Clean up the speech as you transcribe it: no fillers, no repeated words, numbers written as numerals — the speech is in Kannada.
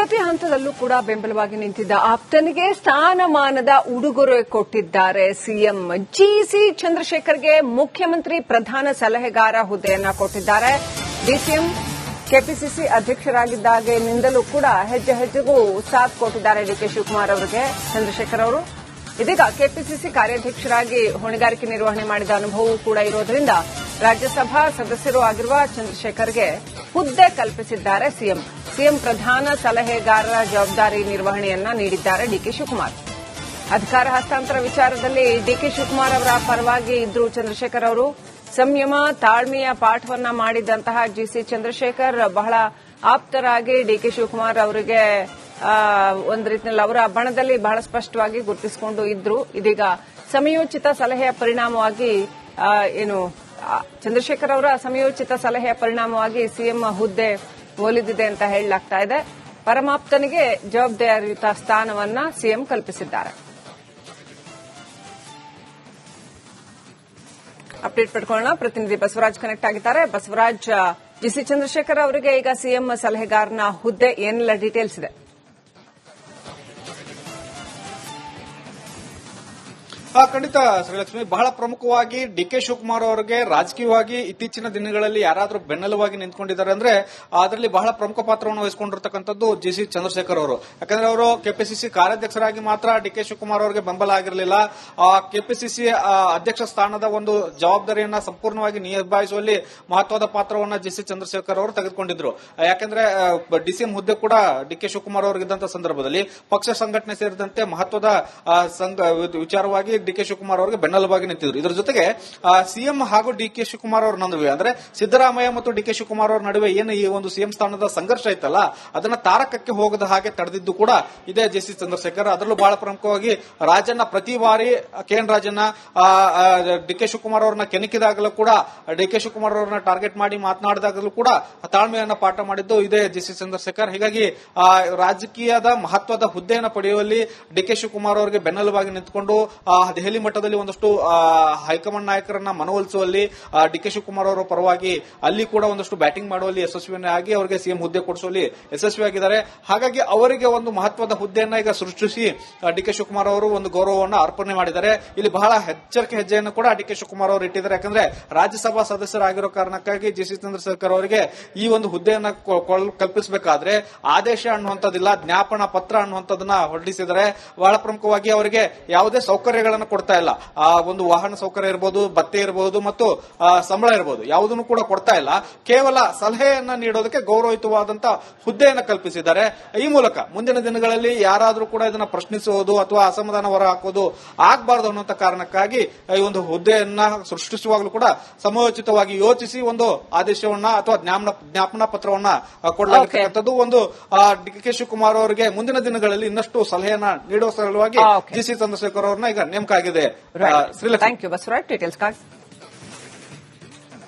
ಪ್ರತಿ ಹಂತದಲ್ಲೂ ಕೂಡ ಬೆಂಬಲವಾಗಿ ನಿಂತಿದ್ದ ಆಪ್ತನಿಗೆ ಸ್ಥಾನಮಾನದ ಉಡುಗೊರೆ ಕೊಟ್ಟಿದ್ದಾರೆ ಸಿಎಂ. ಜಿಸಿ ಚಂದ್ರಶೇಖರ್ಗೆ ಮುಖ್ಯಮಂತ್ರಿ ಪ್ರಧಾನ ಸಲಹೆಗಾರ ಹುದ್ದೆಯನ್ನ ಕೊಟ್ಟಿದ್ದಾರೆ. ಡಿಸಿಎಂ ಕೆಪಿಸಿಸಿ ಅಧ್ಯಕ್ಷರಾಗಿದ್ದಾಗಿನಿಂದಲೂ ಕೂಡ ಹೆಜ್ಜೆ ಹೆಜ್ಜೆಗೂ ಸಾಥ್ ಕೊಟ್ಟಿದ್ದಾರೆ ಡಿಕೆ ಶಿವಕುಮಾರ್ ಅವರಿಗೆ ಚಂದ್ರಶೇಖರ್ ಅವರು. ಇದೀಗ ಕೆಪಿಸಿಸಿ ಕಾರ್ಯಾಧ್ಯಕ್ಷರಾಗಿ ಹೊಣೆಗಾರಿಕೆ ನಿರ್ವಹಣೆ ಮಾಡಿದ ಅನುಭವವೂ ಕೂಡ ಇರೋದ್ರಿಂದ ರಾಜ್ಯಸಭಾ ಸದಸ್ಯರೂ ಆಗಿರುವ ಚಂದ್ರಶೇಖರ್ಗೆ ಹುದ್ದೆ ಕಲ್ಪಿಸಿದ್ದಾರೆ ಸಿಎಂ. ಸಿಎಂ ಪ್ರಧಾನ ಸಲಹೆಗಾರರ ಜವಾಬ್ದಾರಿ ನಿರ್ವಹಣೆಯನ್ನ ನೀಡಿದ್ದಾರೆ ಡಿಕೆ ಶಿವಕುಮಾರ್. ಅಧಿಕಾರ ಹಸ್ತಾಂತರ ವಿಚಾರದಲ್ಲಿ ಡಿಕೆ ಶಿವಕುಮಾರ್ ಅವರ ಪರವಾಗಿ ಇದ್ರು ಚಂದ್ರಶೇಖರ್ ಅವರು. ಸಂಯಮ ತಾಳ್ಮೆಯ ಪಾಠವನ್ನ ಮಾಡಿದಂತಹ ಜಿಸಿ ಚಂದ್ರಶೇಖರ್ ಬಹಳ ಆಪ್ತರಾಗಿ ಡಿಕೆ ಶಿವಕುಮಾರ್ ಅವರಿಗೆ ಒಂದು ರೀತಿಯಲ್ಲಿ ಅವರ ಬಣದಲ್ಲಿ ಬಹಳ ಸ್ಪಷ್ಟವಾಗಿ ಗುರುತಿಸಿಕೊಂಡು ಇದ್ರು. ಇದೀಗ ಸಮಯೋಚಿತ ಸಲಹೆಯ ಪರಿಣಾಮವಾಗಿ ಚಂದ್ರಶೇಖರ್ ಅವರ ಸಮಯೋಚಿತ ಸಲಹೆಯ ಪರಿಣಾಮವಾಗಿ ಸಿಎಂ ಹುದ್ದೆ ಒಲಿದಿದೆ ಅಂತ ಹೇಳಲಾಗ್ತಾ ಇದೆ. ಪರಮಾಪ್ತನಿಗೆ ಜವಾಬ್ದಾರಿಯುತ ಸ್ಥಾನವನ್ನ ಸಿಎಂ ಕಲ್ಪಿಸಿದ್ದಾರೆ. ಅಪ್ಡೇಟ್ ಪಡ್ಕೊಳ್ಳೋಣ. ಪ್ರತಿನಿಧಿ ಬಸವರಾಜ್ ಕನೆಕ್ಟ್ ಆಗಿದ್ದಾರೆ. ಬಸವರಾಜ್, ಜಿಸಿ ಚಂದ್ರಶೇಖರ್ ಅವರಿಗೆ ಈಗ ಸಿಎಂ ಸಲಹೆಗಾರನ ಹುದ್ದೆ ಏನೆಲ್ಲ ಡೀಟೇಲ್ಸ್ ಇದೆ? ಖಂಡಿತ ಶ್ರೀಲಕ್ಷ್ಮಿ, ಬಹಳ ಪ್ರಮುಖವಾಗಿ ಡಿಕೆ ಶಿವಕುಮಾರ್ ಅವರಿಗೆ ರಾಜಕೀಯವಾಗಿ ಇತ್ತೀಚಿನ ದಿನಗಳಲ್ಲಿ ಯಾರಾದರೂ ಬೆನ್ನೆಲುವಾಗಿ ನಿಂತ್ಕೊಂಡಿದ್ದಾರೆ ಅಂದ್ರೆ ಅದರಲ್ಲಿ ಬಹಳ ಪ್ರಮುಖ ಪಾತ್ರವನ್ನು ವಹಿಸಿಕೊಂಡಿರ್ತಕ್ಕಂಥದ್ದು ಜಿಸಿ ಚಂದ್ರಶೇಖರ್ ಅವರು. ಯಾಕಂದ್ರೆ ಅವರು ಕೆಪಿಸಿಸಿ ಕಾರ್ಯಾಧ್ಯಕ್ಷರಾಗಿ ಮಾತ್ರ ಡಿಕೆ ಶಿವಕುಮಾರ್ ಅವರಿಗೆ ಬೆಂಬಲ ಆಗಿರಲಿಲ್ಲ. ಕೆಪಿಸಿಸಿ ಅಧ್ಯಕ್ಷ ಸ್ಥಾನದ ಒಂದು ಜವಾಬ್ದಾರಿಯನ್ನ ಸಂಪೂರ್ಣವಾಗಿ ನಿಭಾಯಿಸುವಲ್ಲಿ ಮಹತ್ವದ ಪಾತ್ರವನ್ನು ಜಿಸಿ ಚಂದ್ರಶೇಖರ್ ಅವರು ತೆಗೆದುಕೊಂಡಿದ್ರು. ಯಾಕಂದ್ರೆ ಡಿಸಿಎಂ ಹುದ್ದೆ ಕೂಡ ಡಿಕೆ ಶಿವಕುಮಾರ್ ಅವರಿಗಿದ್ದಂತ ಸಂದರ್ಭದಲ್ಲಿ ಪಕ್ಷ ಸಂಘಟನೆ ಸೇರಿದಂತೆ ಮಹತ್ವದ ವಿಚಾರವಾಗಿ ಡಿಕೆ ಶಿವಕುಮಾರ್ ಅವರಿಗೆ ಬೆನ್ನೆಲುಬಾಗಿ ನಿಂತಿದ್ರು. ಇದರ ಜೊತೆಗೆ ಸಿಎಂ ಹಾಗೂ ಡಿಕೆ ಶಿವಕುಮಾರ್ ಅವರ ನಡುವೆ ಅಂದ್ರೆ ಸಿದ್ದರಾಮಯ್ಯ ಮತ್ತು ಡಿಕೆ ಶಿವಕುಮಾರ್ ಅವರ ನಡುವೆ ಏನು ಈ ಒಂದು ಸಿಎಂ ಸ್ಥಾನದ ಸಂಘರ್ಷ ಇತ್ತಲ್ಲ ಅದನ್ನ ತಾರಕಕ್ಕೆ ಹೋಗದ ಹಾಗೆ ತಡೆದಿದ್ದು ಕೂಡ ಇದೇ ಜಿಸಿ ಚಂದ್ರಶೇಖರ್. ಅದರಲ್ಲೂ ಬಹಳ ಪ್ರಮುಖವಾಗಿ ರಾಜಣ್ಣ ಪ್ರತಿ ಬಾರಿ ಕೆಎನ್ ರಾಜಣ್ಣ ಡಿಕೆ ಶಿವಕುಮಾರ್ ಅವರನ್ನ ಕೆಣಕಿದಾಗಲೂ ಕೂಡ ಡಿಕೆ ಶಿವಕುಮಾರ್ ಅವರನ್ನ ಟಾರ್ಗೆಟ್ ಮಾಡಿ ಮಾತನಾಡಿದಾಗಲೂ ಕೂಡ ತಾಳ್ಮೆಯನ್ನ ಪಾಠ ಮಾಡಿದ್ದು ಇದೇ ಜಿಸಿ ಚಂದ್ರಶೇಖರ್. ಹೀಗಾಗಿ ರಾಜಕೀಯದ ಮಹತ್ವದ ಹುದ್ದೆಯನ್ನು ಪಡೆಯುವಲ್ಲಿ ಡಿಕೆ ಶಿವಕುಮಾರ್ ಅವರಿಗೆ ಬೆನ್ನೆಲುಬಾಗಿ ನಿಂತುಕೊಂಡು ದೆಹಲಿ ಮಟ್ಟದಲ್ಲಿ ಒಂದಷ್ಟು ಹೈಕಮಾಂಡ್ ನಾಯಕರನ್ನ ಮನವೊಲಿಸುವಲ್ಲಿ ಡಿಕೆ ಶಿವಕುಮಾರ್ ಅವರ ಪರವಾಗಿ ಅಲ್ಲಿ ಕೂಡ ಒಂದಷ್ಟು ಬ್ಯಾಟಿಂಗ್ ಮಾಡುವಲ್ಲಿ ಯಶಸ್ವಿಯಾಗಿ ಅವರಿಗೆ ಸಿಎಂ ಹುದ್ದೆ ಕೊಡಿಸುವಲ್ಲಿ ಯಶಸ್ವಿಯಾಗಿದ್ದಾರೆ. ಹಾಗಾಗಿ ಅವರಿಗೆ ಒಂದು ಮಹತ್ವದ ಹುದ್ದೆಯನ್ನ ಈಗ ಸೃಷ್ಟಿಸಿ ಡಿಕೆ ಶಿವಕುಮಾರ್ ಅವರು ಒಂದು ಗೌರವವನ್ನು ಅರ್ಪಣೆ ಮಾಡಿದ್ದಾರೆ. ಇಲ್ಲಿ ಬಹಳ ಎಚ್ಚರಿಕೆ ಹೆಜ್ಜೆಯನ್ನು ಕೂಡ ಡಿಕೆ ಶಿವಕುಮಾರ್ ಅವರು ಇಟ್ಟಿದ್ದಾರೆ. ಯಾಕಂದ್ರೆ ರಾಜ್ಯಸಭಾ ಸದಸ್ಯರಾಗಿರೋ ಕಾರಣಕ್ಕಾಗಿ ಜಿಸಿ ಚಂದ್ರಶೇಖರ್ ಅವರಿಗೆ ಈ ಒಂದು ಹುದ್ದೆಯನ್ನ ಕಲ್ಪಿಸಬೇಕಾದ್ರೆ ಆದೇಶ ಅನ್ನುವಂಥದ್ದಿಲ್ಲ, ಜ್ಞಾಪನಾ ಪತ್ರ ಅನ್ನುವಂಥದ್ದನ್ನ ಹೊರಡಿಸಿದ್ದಾರೆ. ಬಹಳ ಪ್ರಮುಖವಾಗಿ ಅವರಿಗೆ ಯಾವುದೇ ಸೌಕರ್ಯಗಳನ್ನು ಕೊಡ್ತಾ ಇಲ್ಲ. ಒಂದು ವಾಹನ ಸೌಕರ್ಯ ಇರಬಹುದು, ಭತ್ತೆ ಇರಬಹುದು ಮತ್ತು ಸಂಬಳ ಇರಬಹುದು, ಯಾವುದನ್ನು ಕೂಡ ಕೊಡ್ತಾ ಇಲ್ಲ. ಕೇವಲ ಸಲಹೆಯನ್ನ ನೀಡೋದಕ್ಕೆ ಗೌರವಯುತವಾದಂತಹ ಹುದ್ದೆಯನ್ನು ಕಲ್ಪಿಸಿದ್ದಾರೆ. ಈ ಮೂಲಕ ಮುಂದಿನ ದಿನಗಳಲ್ಲಿ ಯಾರಾದರೂ ಕೂಡ ಇದನ್ನ ಪ್ರಶ್ನಿಸುವುದು ಅಥವಾ ಅಸಮಾಧಾನ ಹೊರ ಹಾಕೋದು ಆಗಬಾರದು ಅನ್ನುವಂತ ಕಾರಣಕ್ಕಾಗಿ ಈ ಒಂದು ಹುದ್ದೆಯನ್ನ ಸೃಷ್ಟಿಸುವಾಗಲೂ ಕೂಡ ಸಮಯೋಚಿತವಾಗಿ ಯೋಚಿಸಿ ಒಂದು ಆದೇಶವನ್ನ ಅಥವಾ ಜ್ಞಾಪನಾ ಪತ್ರವನ್ನ ಕೊಡಲಾಗಿರ್ತಕ್ಕಂಥದ್ದು ಒಂದು ಡಿಕೆ ಶಿವಕುಮಾರ್ ಅವರಿಗೆ ಮುಂದಿನ ದಿನಗಳಲ್ಲಿ ಇನ್ನಷ್ಟು ಸಲಹೆಯನ್ನ ನೀಡುವ ಸಲುವಾಗಿ ಜಿಸಿ ಚಂದ್ರಶೇಖರ್ ಅವ್ರನ್ನ ಈಗ ನೇಮಕ ಆಗಿದೆ. Thank you Basavaraj details